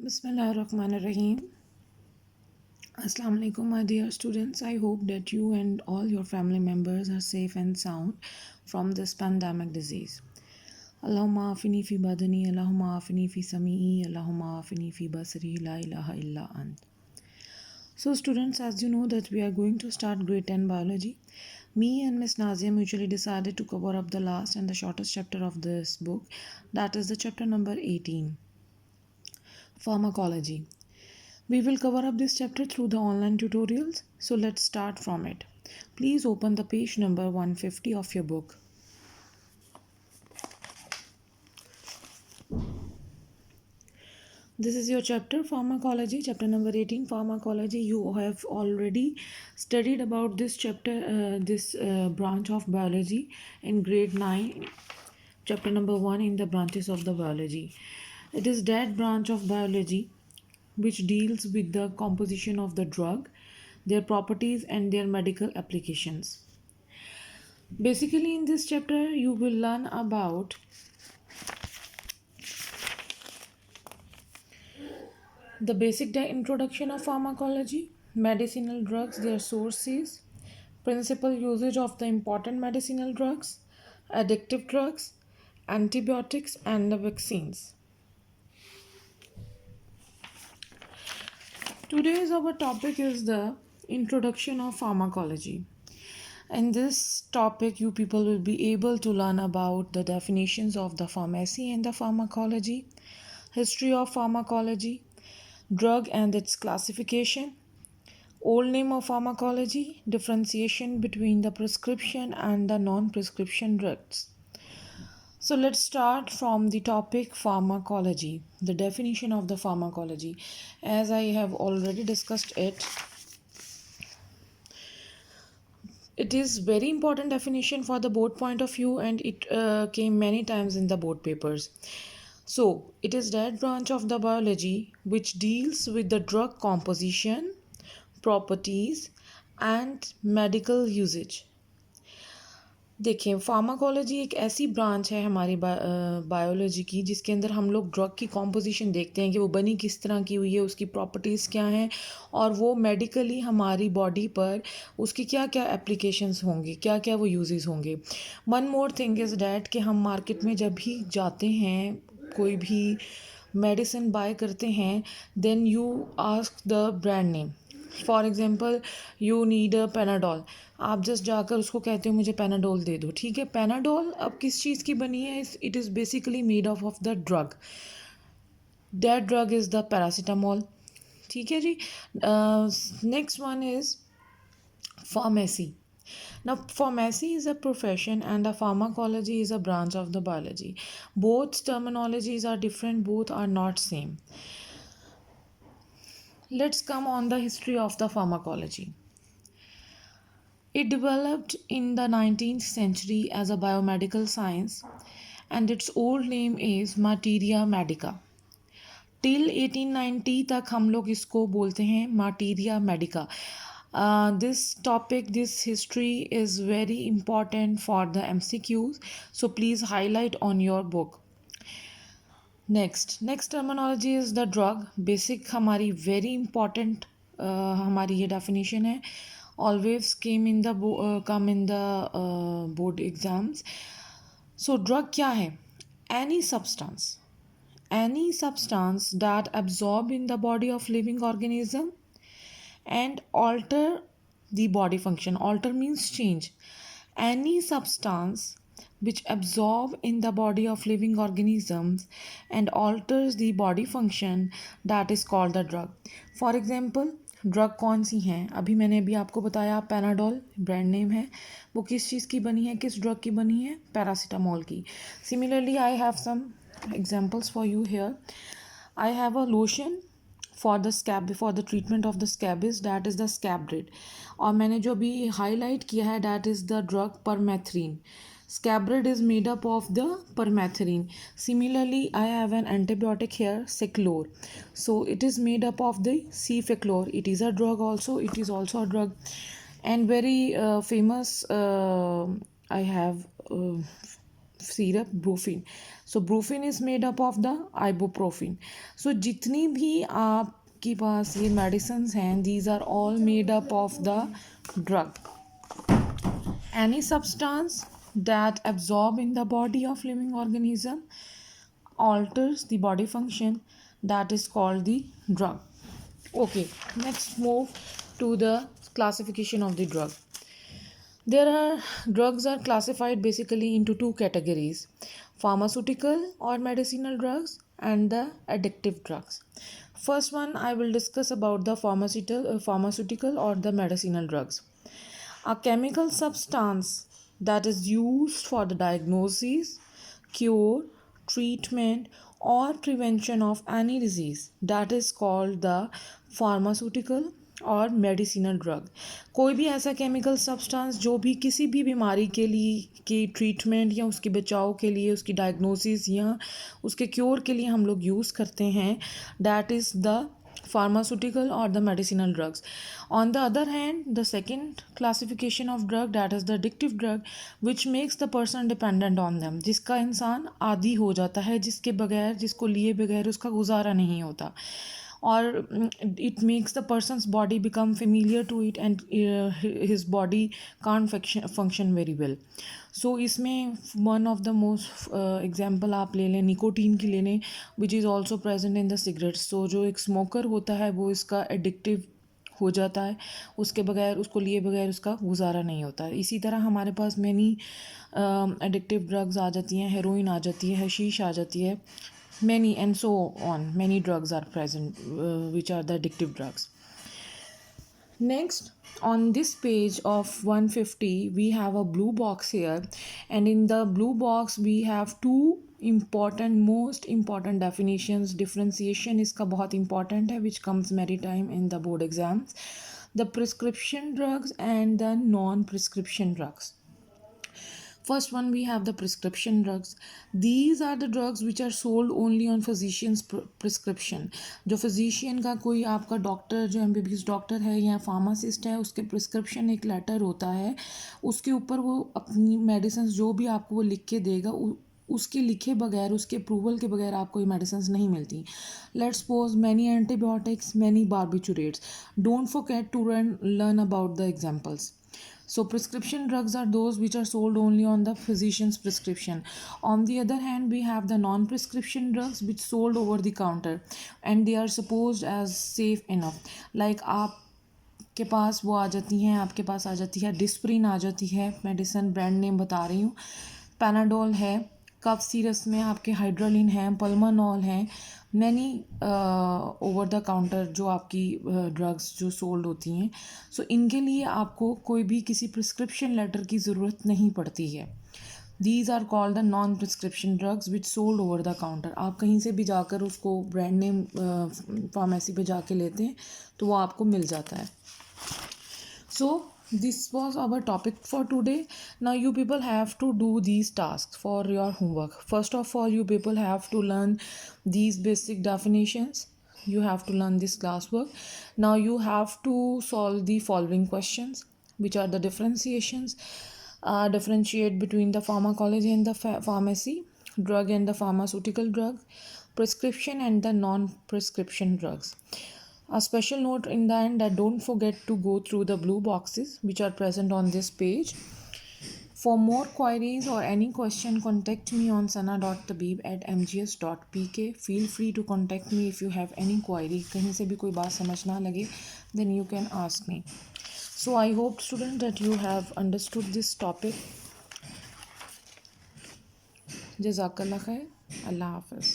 Bismillahirrahmanirrahim. Assalamu alaikum, my dear students. I hope that you and all your family members are safe and sound from this pandemic disease. Allahumma afini fi badani, Allahumma afini fi sami'i, Allahumma afini fi basri, la ilaha illa ant. So students, as you know that we are going to start grade 10 biology. Me and Miss Nazia mutually decided to cover up the last and the shortest chapter of this book, that is the chapter number 18, pharmacology. We will cover up this chapter through the online tutorials, so let's start from it. Please open the page number 150 of your book. This is your chapter pharmacology, chapter number 18 pharmacology. You have already studied about this chapter, this branch of biology in grade 9, chapter number 1 in the branches of the biology. It is that branch of biology which deals with the composition of the drug, their properties, and their medical applications. Basically, in this chapter, you will learn about the basic introduction of pharmacology, medicinal drugs, their sources, principal usage of the important medicinal drugs, addictive drugs, antibiotics, and the vaccines. Today's our topic is the introduction of pharmacology. In this topic, you people will be able to learn about the definitions of the pharmacy and the pharmacology, history of pharmacology, drug and its classification, old name of pharmacology, differentiation between the prescription and the non-prescription drugs. So let's start from the topic pharmacology, the definition of the pharmacology. As I have already discussed it, it is very important definition for the board point of view, and it came many times in the board papers. So it is that branch of the biology which deals with the drug composition, properties, and medical usage. देखिए pharmacology एक ऐसी branch है हमारी biology की जिसके अंदर हम लोग ड्रग की कॉम्पोजिशन देखते हैं कि वो बनी किस तरह की हुई है, उसकी प्रॉपर्टीज़ क्या हैं, और वो मेडिकली हमारी बॉडी पर उसकी क्या क्या एप्लीकेशंस होंगी, क्या क्या वो यूजेस होंगे. One more thing is that कि हम मार्केट में जब भी जाते हैं, कोई भी मेडिसिन बाय करते हैं, then you ask the brand name. For example you need a Panadol, आप जस्ट जाकर उसको कहते हो मुझे पेनाडोल दे दो. ठीक है, पेनाडोल अब किस चीज़ की बनी है? It is basically made of the drug. That drug is the paracetamol. ठीक है जी. Next one is pharmacy. Now, pharmacy is a profession and a pharmacology is a branch of the biology. Both terminologies are different, both are not same. Let's come on the history of the pharmacology. It developed in the 19th century as a biomedical science, and its old name is materia medica. Till 1890 तक हम लोग इसको बोलते हैं materia medica. This topic, this history is very important for the MCQs, so please highlight on your book. Next terminology is the drug. Basic हमारी very important हमारी ये definition है. Always come in the board exams. So drug क्या है? Any substance that absorb in the body of living organism and alter the body function. Alter means change. Any substance which absorb in the body of living organisms and alters the body function, that is called the drug. For example, drug कौन सी हैं? अभी मैंने अभी आपको बताया Panadol brand name है. वो किस चीज़ की बनी है, किस ड्रग की बनी है? पैरासीटामोल की. Similarly I have some examples for you here. I have a lotion for the scab, for the treatment of the scabies, that is the Scabrid. और मैंने जो भी highlight किया है, that is the drug permethrin. Scabrid is made up of the permethrin. Similarly, I have an antibiotic here, Ceclor. So it is made up of the Cefaclor. It is a drug also. It is also a drug. And very famous, I have syrup Brufen. So Brufen is made up of the ibuprofen. So जितनी भी आपके पास ये medicine हैं, these are all made up of the drug. Any substance that absorb in the body of living organism alters the body function, that is called the drug. Okay, let's move to the classification of the drug. Drugs are classified basically into two categories: pharmaceutical or medicinal drugs and the addictive drugs. First one, I will discuss about the pharmaceutical or the medicinal drugs. A chemical substance that is used for the diagnosis, cure, treatment, or prevention of any disease, that is called the pharmaceutical और medicinal drug. कोई भी ऐसा chemical substance जो भी किसी भी बीमारी के लिए की ट्रीटमेंट या उसके बचाव के लिए, उसकी डायग्नोसिस या उसके क्योर के लिए हम लोग यूज़ करते हैं, that is the pharmaceutical or the medicinal drugs. On the other hand, the second classification of drug, that is the addictive drug, which makes the person dependent on them, जिसका इंसान आदी हो जाता है, जिसके बगैर, जिसको लिए बगैर उसका गुजारा नहीं होता, और it makes the person's body become familiar to it and his body can't function very well. So इसमें one of the most example आप ले लें, निकोटीन की ले लें, which is also present in the cigarettes. So जो एक smoker होता है वो इसका एडिक्टिव हो जाता है, उसके बगैर, उसको लिए बगैर उसका गुजारा नहीं होता है. इसी तरह हमारे पास मैनी एडिक्टिव ड्रग्स आ जाती हैं, हेरोइन आ जाती है, हशीश आ जाती है, many and so on, many drugs are present which are the addictive drugs. Next, on this page of 150 we have a blue box here, and in the blue box we have two most important definitions. Differentiation इसका बहुत important है, which comes many time in the board exams: the prescription drugs and the non-prescription drugs. First one, we have the prescription drugs. These are the drugs which are sold only on physician's prescription. जो physician का कोई आपका doctor, जो MBBS doctor है या pharmacist है, उसके prescription एक लेटर होता है, उसके ऊपर वो अपनी मेडिसिन जो भी आपको वो लिख के देगा, उसके लिखे बगैर, उसके अप्रूवल के बगैर आपको ये मेडिसिन नहीं मिलती. Let's suppose many antibiotics, many barbiturates. Don't forget to learn about the examples. So prescription drugs are those which are sold only on the physician's prescription. On the other hand, we have the non-prescription drugs which sold over the counter, and they are supposed as safe enough. Like आप के पास वो आ जाती हैं, आपके पास आ जाती है Disprin, आ जाती है मेडिसिन, ब्रांड नेम बता रही हूँ, पैनाडोल है, कफ सीरस में आपके हाइड्रोलिन है, पल्मानॉल है, मैनी ओवर द काउंटर जो आपकी ड्रग्स जो सोल्ड होती हैं. सो इनके लिए आपको कोई भी किसी प्रिस्क्रिप्शन लेटर की ज़रूरत नहीं पड़ती है. These are called the non prescription drugs which sold over the counter. आप कहीं से भी जाकर उसको ब्रांड नेम फार्मेसी पे जाके लेते हैं तो वो आपको मिल जाता है. So this was our topic for today. Now you people have to do these tasks for your homework. First of all, you people have to learn these basic definitions. You have to learn this classwork. Now you have to solve the following questions, which are the differentiations. Differentiate between the pharmacology and the pharmacy, drug and the pharmaceutical drug, prescription and the non-prescription drugs. A special note in the end that don't forget to go through the blue boxes which are present on this page. For more queries or any question, contact me on sana.tabib@mgs.pk. Feel free to contact me if you have any query. कहीं से भी कोई बात समझ ना लगे, then you can ask me. So I hope students that you have understood this topic. Jazakallah khair. Allah Hafiz.